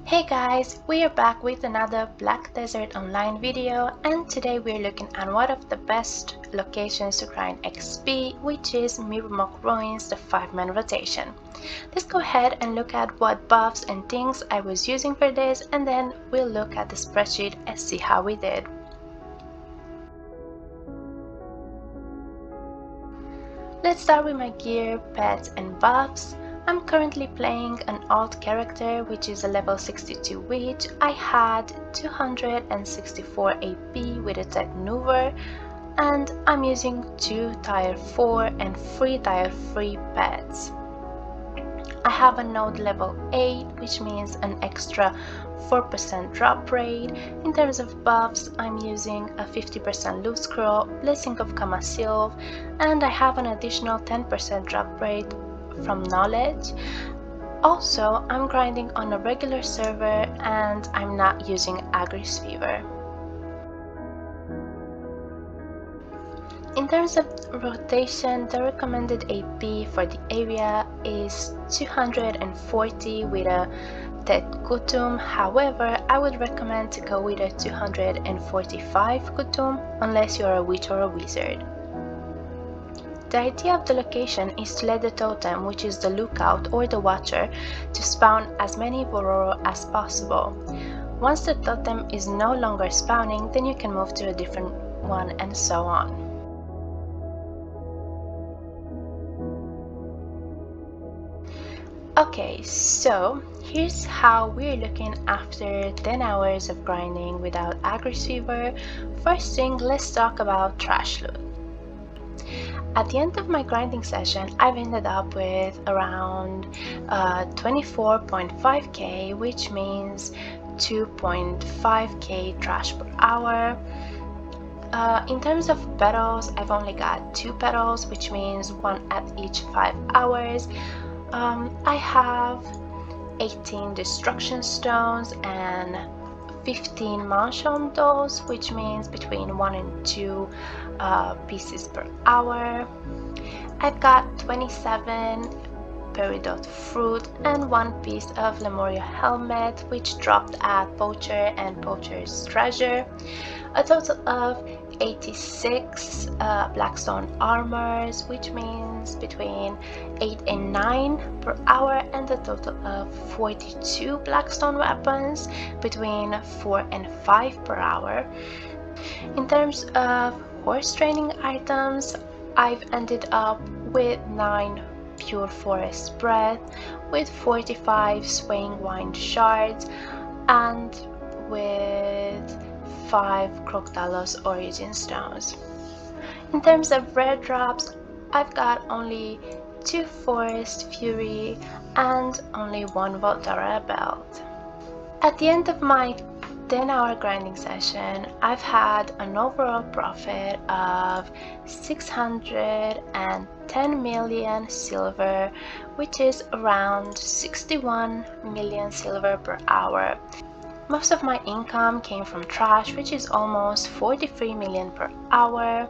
Hey guys, we are back with another Black Desert Online video, and today we're looking at one of the best locations to grind XP, which is Mirumok Ruins, the 5-man rotation. Let's go ahead and look at what buffs and things I was using for this, and then we'll look at the spreadsheet and see how we did. Let's start with my gear, pets and buffs. I'm currently playing an alt character which is a level 62 witch. I had 264 AP with a tech maneuver, and I'm using 2 tier 4 and 3 tier 3 pets. I have a node level 8, which means an extra 4% drop rate. In terms of buffs, I'm using a 50% loot scroll, Blessing of Kamasilv, and I have an additional 10% drop rate from knowledge. Also, I'm grinding on a regular server and I'm not using Agris Fever. In terms of rotation, the recommended AP for the area is 240 with a Tet Kutum. However, I would recommend to go with a 245 Kutum unless you're a witch or a wizard. The idea of the location is to let the totem, which is the lookout or the watcher, to spawn as many Bororo as possible. Once the totem is no longer spawning, then you can move to a different one and so on. Okay, so here's how we're looking after 10 hours of grinding without Agris Fever. First thing, let's talk about trash loot. At the end of my grinding session, I've ended up with around 24.5k, which means 2.5k trash per hour. In terms of petals, I've only got 2 petals, which means 1 at each 5 hours. I have 18 destruction stones and 15 Manshon dolls, which means between 1 and 2 pieces per hour. I've got 27 peridot fruit and 1 piece of Lemuria helmet, which dropped at Poacher and Poacher's treasure. A total of 86 blackstone armors, which means between 8 and 9 per hour, and a total of 42 blackstone weapons between 4 and 5 per hour. In terms of horse training items, I've ended up with 9 pure forest breath, with 45 swaying wind shards, and with 5 Croctalos origin stones. In terms of rare drops, I've got only 2 forest fury and only 1 Valtarra Belt. At the end of my 10-hour grinding session, I've had an overall profit of 610 million silver, which is around 61 million silver per hour. Most of my income came from trash, which is almost 43 million per hour,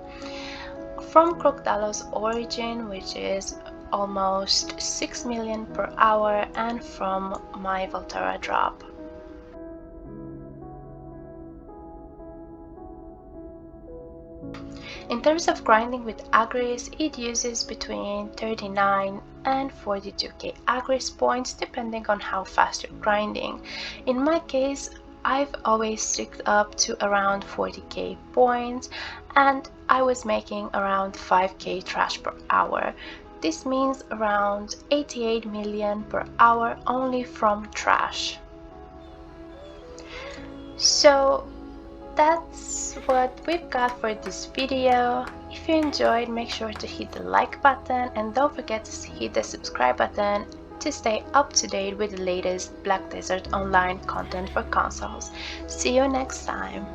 from Croctalos origin, which is almost 6 million per hour, and from my Valtarra drop. In terms of grinding with Agris, it uses between 39 and 42k Agris points depending on how fast you're grinding. In my case, I've always sticked up to around 40k points, and I was making around 5k trash per hour. This means around 88 million per hour only from trash. So that's what we've got for this video. If you enjoyed, make sure to hit the like button and don't forget to hit the subscribe button to stay up to date with the latest Black Desert Online content for consoles. See you next time.